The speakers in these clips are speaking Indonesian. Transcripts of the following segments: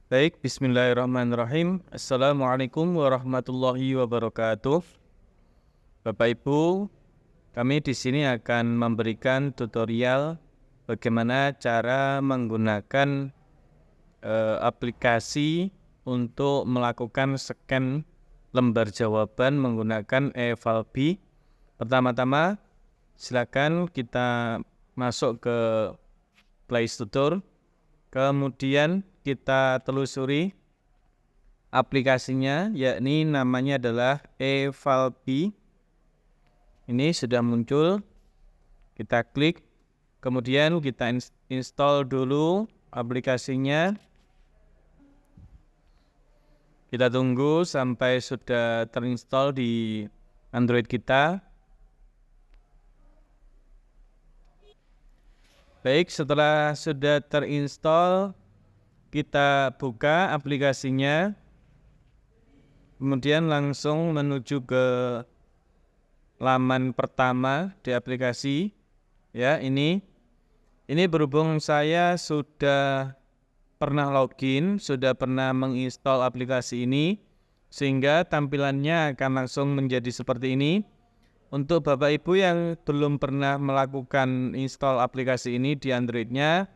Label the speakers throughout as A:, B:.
A: Baik, bismillahirrahmanirrahim. Assalamualaikum warahmatullahi wabarakatuh. Bapak Ibu, kami di sini akan memberikan tutorial bagaimana cara menggunakan aplikasi untuk melakukan scan lembar jawaban menggunakan eValbi. Pertama-tama, silakan kita masuk ke Play Store. Kemudian kita telusuri aplikasinya, yakni namanya adalah eValbi. Ini sudah muncul, kita klik, kemudian kita install dulu aplikasinya. Kita tunggu sampai sudah terinstall di Android kita. Baik, setelah sudah terinstall, kita buka aplikasinya, kemudian langsung menuju ke laman pertama di aplikasi. Ya, ini berhubung saya sudah pernah login, sudah pernah menginstal aplikasi ini, sehingga tampilannya akan langsung menjadi seperti ini. Untuk Bapak Ibu yang belum pernah melakukan install aplikasi ini di Android-nya,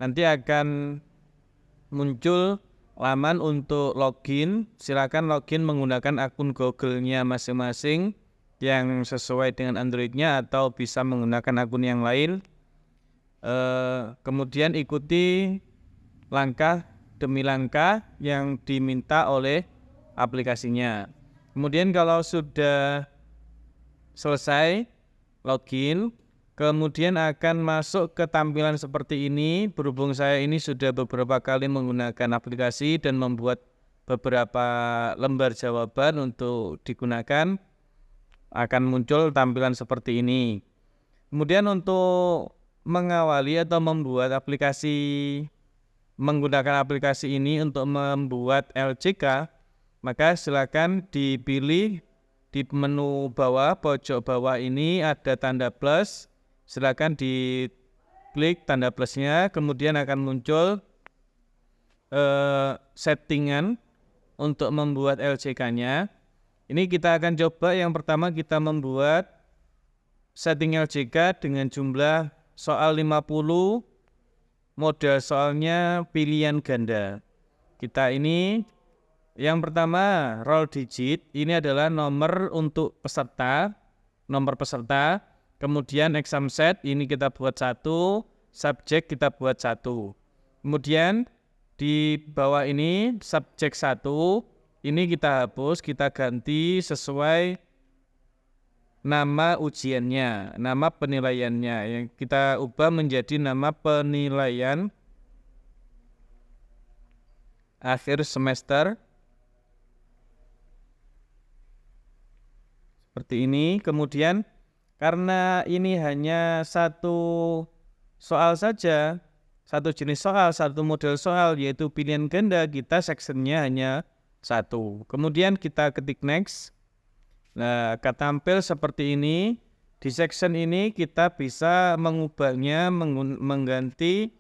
A: nanti akan muncul laman untuk login. Silakan login menggunakan akun Google-nya masing-masing yang sesuai dengan Android-nya atau bisa menggunakan akun yang lain. Kemudian ikuti langkah demi langkah yang diminta oleh aplikasinya. Kemudian kalau sudah selesai login, kemudian akan masuk ke tampilan seperti ini. Berhubung saya ini sudah beberapa kali menggunakan aplikasi dan membuat beberapa lembar jawaban untuk digunakan, akan muncul tampilan seperti ini. Kemudian untuk mengawali atau membuat menggunakan aplikasi ini untuk membuat LCK, maka silakan dipilih di menu bawah, pojok bawah ini ada tanda plus. Silakan diklik tanda plusnya, kemudian akan muncul settingan untuk membuat LCK-nya. Ini kita akan coba. Yang pertama kita membuat setting LCK dengan jumlah soal 50, model soalnya pilihan ganda. Kita ini yang pertama roll digit, ini adalah nomor untuk peserta, nomor peserta. Kemudian exam set ini kita buat 1, subjek kita buat 1. Kemudian di bawah ini subjek 1, ini kita hapus, kita ganti sesuai nama ujiannya, nama penilaiannya, yang kita ubah menjadi nama penilaian akhir semester. Seperti ini. Kemudian karena ini hanya satu soal saja, satu jenis soal, satu model soal, yaitu pilihan ganda, kita sectionnya hanya 1. Kemudian kita ketik next. Nah, akan tampil seperti ini. Di section ini kita bisa mengubahnya, mengganti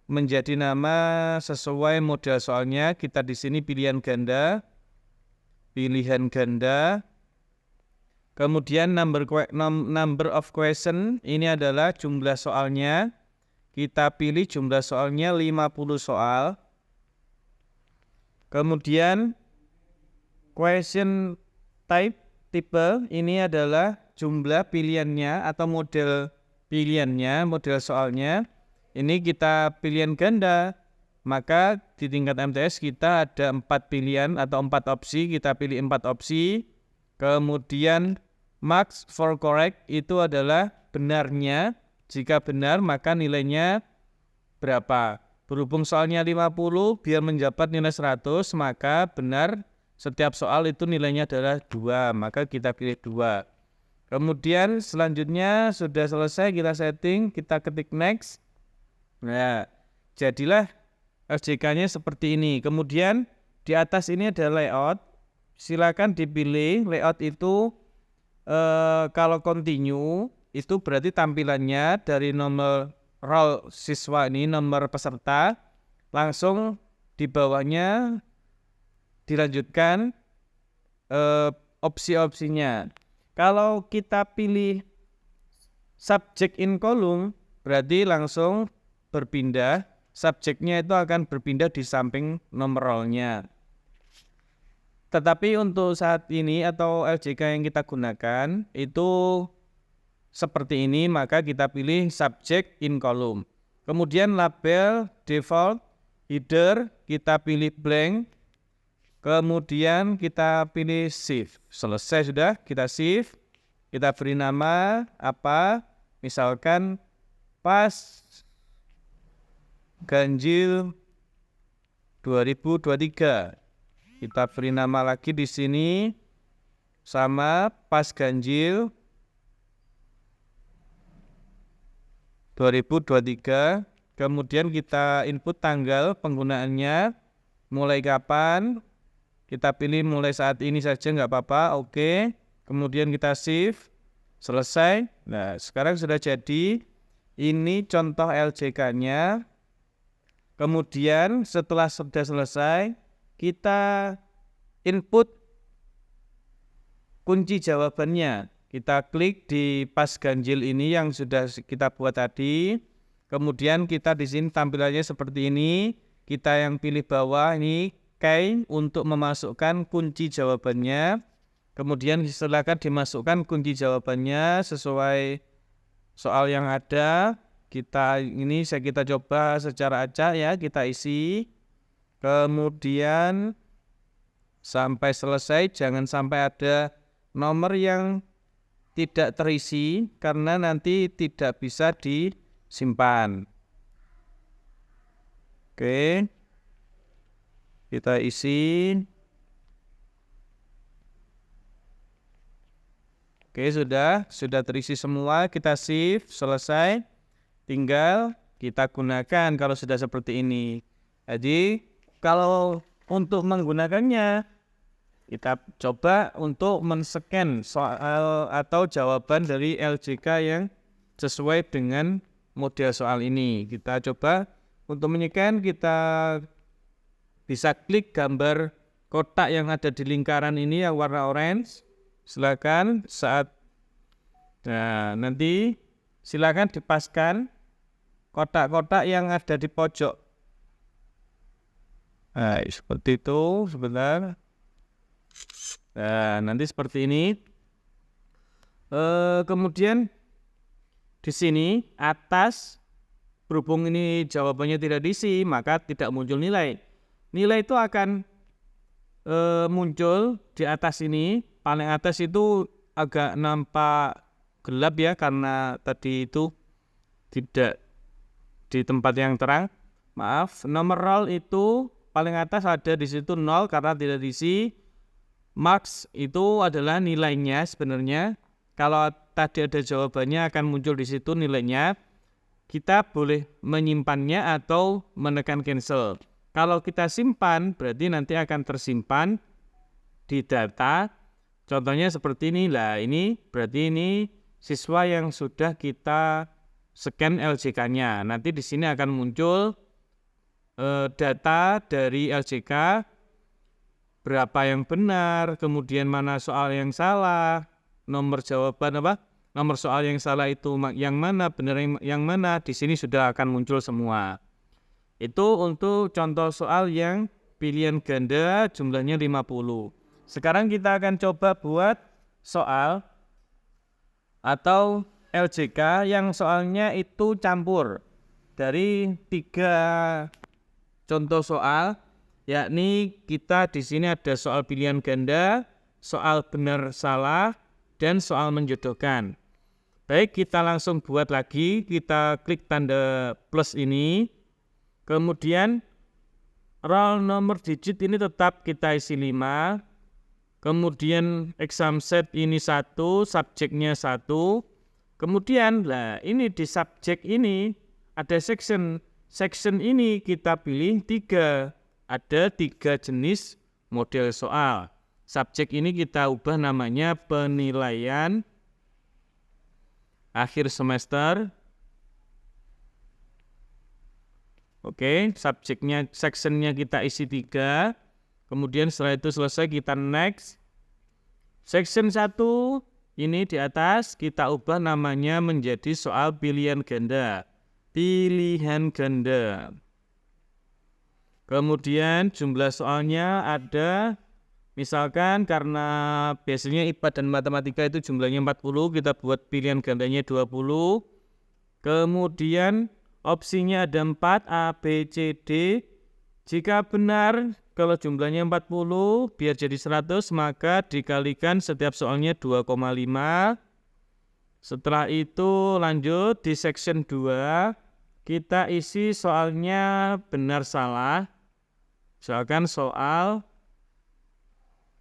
A: menjadi nama sesuai model soalnya. Kita di sini pilihan ganda. Kemudian number of question, ini adalah jumlah soalnya. Kita pilih jumlah soalnya 50 soal. Kemudian question type, tipe, ini adalah jumlah pilihannya atau model pilihannya, model soalnya. Ini kita pilihan ganda, maka di tingkat MTS kita ada 4 pilihan atau 4 opsi. Kita pilih 4 opsi. Kemudian marks for correct itu adalah benarnya. Jika benar maka nilainya berapa. Berhubung soalnya 50, biar mendapat nilai 100 maka benar setiap soal itu nilainya adalah 2. Maka kita pilih 2. Kemudian selanjutnya sudah selesai kita setting, kita ketik next. Nah, jadilah LCK-nya seperti ini. Kemudian di atas ini ada layout. Silakan dipilih. Layout itu kalau continue itu berarti tampilannya dari nomor roll siswa ini, nomor peserta, langsung di bawahnya dilanjutkan opsi-opsinya. Kalau kita pilih subject in column, berarti langsung berpindah, subjeknya itu akan berpindah di samping nomor roll-nya. Tetapi untuk saat ini atau LJK yang kita gunakan itu seperti ini, maka kita pilih subject in column. Kemudian label default header kita pilih blank. Kemudian kita pilih shift. Selesai sudah, kita shift. Kita beri nama apa? Misalkan pas ganjil 2023. Kita beri nama lagi di sini sama pas ganjil 2023. Kemudian kita input tanggal penggunaannya, mulai kapan. Kita pilih mulai saat ini saja nggak apa-apa, oke. Kemudian kita save, selesai. Nah, sekarang sudah jadi. Ini contoh LJK-nya. Kemudian setelah sudah selesai, kita input kunci jawabannya. Kita klik di pas ganjil ini yang sudah kita buat tadi. Kemudian kita di sini tampilannya seperti ini. Kita yang pilih bawah ini key untuk memasukkan kunci jawabannya. Kemudian silakan dimasukkan kunci jawabannya sesuai soal yang ada. Kita coba secara acak ya, kita isi. Kemudian sampai selesai, jangan sampai ada nomor yang tidak terisi karena nanti tidak bisa disimpan. Oke. Kita isi. Oke, sudah terisi semua, kita save, selesai. Tinggal kita gunakan kalau sudah seperti ini. Jadi, kalau untuk menggunakannya kita coba untuk men-scan soal atau jawaban dari LJK yang sesuai dengan model soal ini. Kita coba untuk men-scan, kita bisa klik gambar kotak yang ada di lingkaran ini yang warna orange. Silakan nanti silakan dipaskan kotak-kotak yang ada di pojok. Nah, seperti itu, sebentar. Nah, nanti seperti ini. Kemudian di sini atas, berhubung ini jawabannya tidak diisi, maka tidak muncul nilai. Nilai itu akan muncul di atas ini. Paling atas itu agak nampak gelap ya, karena tadi itu tidak di tempat yang terang. Maaf, nomor roll itu paling atas ada di situ 0 karena tidak diisi. Marks itu adalah nilainya sebenarnya. Kalau tadi ada jawabannya akan muncul di situ nilainya. Kita boleh menyimpannya atau menekan cancel. Kalau kita simpan berarti nanti akan tersimpan di data. Contohnya seperti ini lah. Ini berarti ini siswa yang sudah kita scan LJK-nya. Nanti di sini akan muncul data dari LJK, berapa yang benar, kemudian mana soal yang salah, nomor jawaban nomor soal yang salah itu yang mana, benar yang mana, di sini sudah akan muncul semua. Itu untuk contoh soal yang pilihan ganda jumlahnya 50. Sekarang kita akan coba buat soal atau LJK yang soalnya itu campur dari 3 contoh soal, yakni kita di sini ada soal pilihan ganda, soal benar salah, dan soal menjodohkan. Baik, kita langsung buat lagi. Kita klik tanda plus ini. Kemudian roll nomor digit ini tetap kita isi 5. Kemudian exam set ini 1, subjeknya 1. Kemudian ini di subjek ini ada section. Section ini kita pilih 3. Ada 3 jenis model soal. Subjek ini kita ubah namanya penilaian akhir semester. Oke, subjeknya, sectionnya kita isi 3. Kemudian setelah itu selesai kita next. Section 1 ini di atas kita ubah namanya menjadi soal pilihan ganda. Pilihan ganda. Kemudian jumlah soalnya ada, misalkan karena biasanya IPA dan matematika itu jumlahnya 40, kita buat pilihan gandanya 20. Kemudian opsinya ada 4, A, B, C, D. Jika benar, kalau jumlahnya 40, biar jadi 100, maka dikalikan setiap soalnya 2,5. Setelah itu lanjut di section 2, kita isi soalnya benar salah. Misalkan soal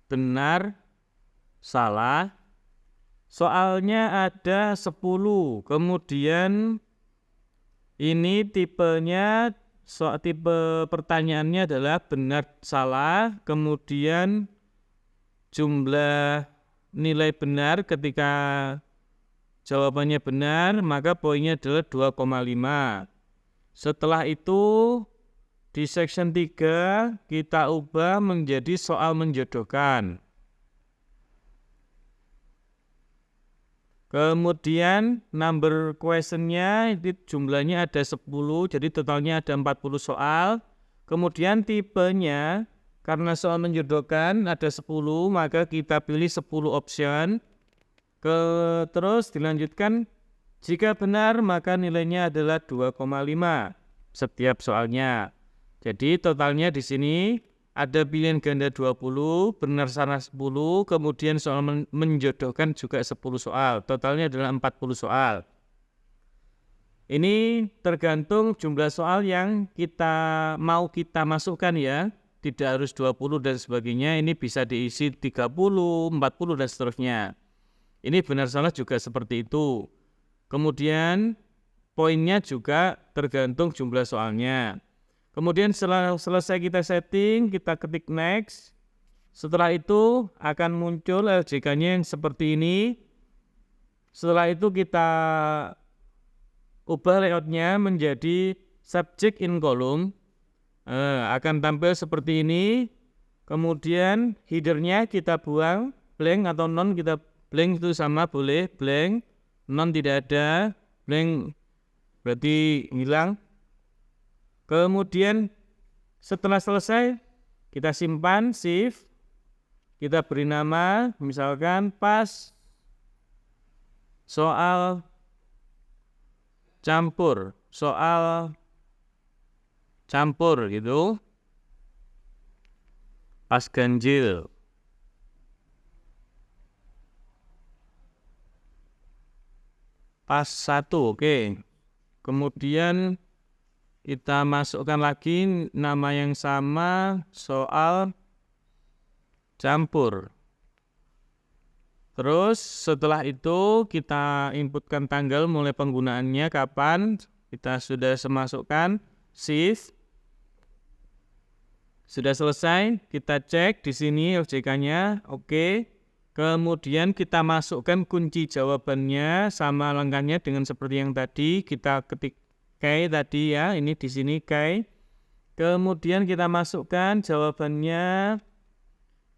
A: benar salah. Soalnya ada 10, kemudian ini tipenya, tipe pertanyaannya adalah benar salah, kemudian jumlah nilai benar ketika jawabannya benar, maka poinnya adalah 2,5. Setelah itu di section 3 kita ubah menjadi soal menjodohkan. Kemudian number questionnya itu jumlahnya ada 10, jadi totalnya ada 40 soal. Kemudian tipenya, karena soal menjodohkan ada 10, maka kita pilih 10 option. Terus dilanjutkan, jika benar maka nilainya adalah 2,5 setiap soalnya. Jadi totalnya di sini ada pilihan ganda 20, benar salah 10, kemudian soal menjodohkan juga 10 soal. Totalnya adalah 40 soal. Ini tergantung jumlah soal yang kita masukkan ya. Tidak harus 20 dan sebagainya, ini bisa diisi 30, 40 dan seterusnya. Ini benar salah juga seperti itu. Kemudian poinnya juga tergantung jumlah soalnya. Kemudian setelah selesai kita setting, kita ketik next. Setelah itu akan muncul LJK-nya yang seperti ini. Setelah itu kita ubah layoutnya menjadi subject in column. Akan tampil seperti ini. Kemudian headernya kita buang, blank atau non kita blank itu sama boleh, blank, non tidak ada, blank berarti hilang. Kemudian setelah selesai kita simpan, save, kita beri nama misalkan pas soal campur, gitu, pas ganjil. Pas 1, oke. Kemudian kita masukkan lagi nama yang sama, soal campur. Terus setelah itu kita inputkan tanggal mulai penggunaannya kapan. Kita sudah masukkan, save. Sudah selesai, kita cek di sini LJK-nya, oke. Kemudian kita masukkan kunci jawabannya sama langkahnya dengan seperti yang tadi. Kita ketik K tadi ya, ini di sini K. Kemudian kita masukkan jawabannya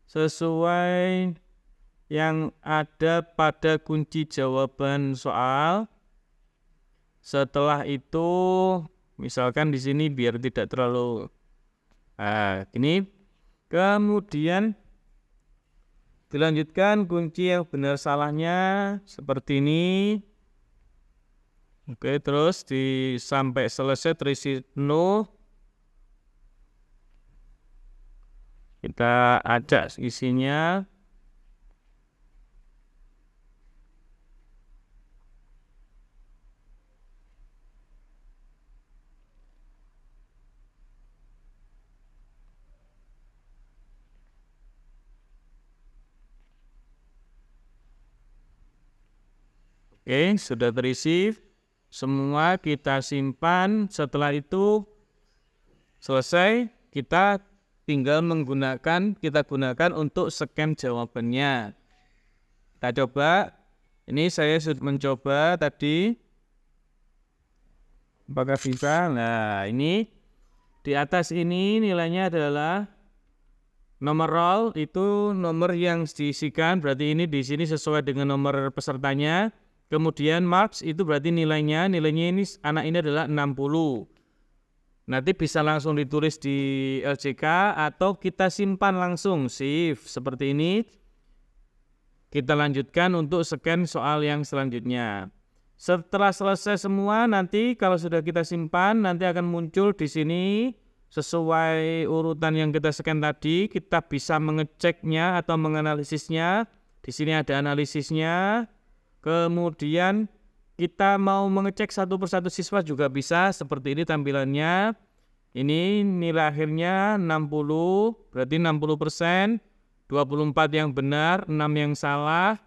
A: sesuai yang ada pada kunci jawaban soal. Setelah itu, misalkan di sini biar tidak terlalu ini. Kemudian dilanjutkan kunci yang benar salahnya seperti ini. Oke, terus sampai selesai terisi penuh. Kita ajak isinya. Oke, sudah terisi. Semua kita simpan. Setelah itu selesai, kita tinggal kita gunakan untuk scan jawabannya. Kita coba. Ini saya sudah mencoba tadi. Apakah bisa? Nah, ini Di atas ini nilainya adalah nomor roll, itu nomor yang diisikan, berarti ini di sini sesuai dengan nomor pesertanya. Kemudian marks itu berarti nilainya ini anak ini adalah 60. Nanti bisa langsung ditulis di LJK atau kita simpan langsung, save seperti ini. Kita lanjutkan untuk scan soal yang selanjutnya. Setelah selesai semua, nanti kalau sudah kita simpan, nanti akan muncul di sini sesuai urutan yang kita scan tadi. Kita bisa mengeceknya atau menganalisisnya. Di sini ada analisisnya. Kemudian kita mau mengecek satu persatu siswa juga bisa. Seperti ini tampilannya. Ini nilai akhirnya 60, berarti 60%. 24 yang benar, 6 yang salah.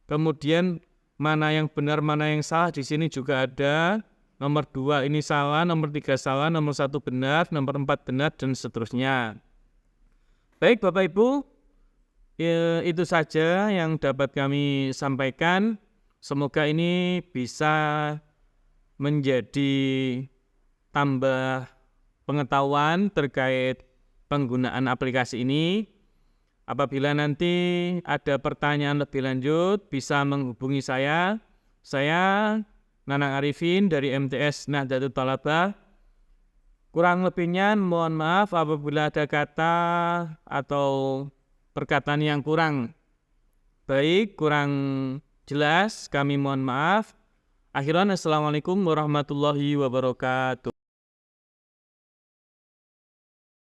A: Kemudian mana yang benar, mana yang salah di sini juga ada. Nomor 2 ini salah, nomor 3 salah, nomor 1 benar, nomor 4 benar, dan seterusnya. Baik Bapak Ibu, itu saja yang dapat kami sampaikan. Semoga ini bisa menjadi tambah pengetahuan terkait penggunaan aplikasi ini. Apabila nanti ada pertanyaan lebih lanjut, bisa menghubungi saya. Saya Nanang Arifin dari MTS Nahdlatul Thalabah. Kurang lebihnya mohon maaf apabila ada kata atau perkataan yang kurang baik, kurang jelas, kami mohon maaf. Akhiran, assalamualaikum warahmatullahi wabarakatuh.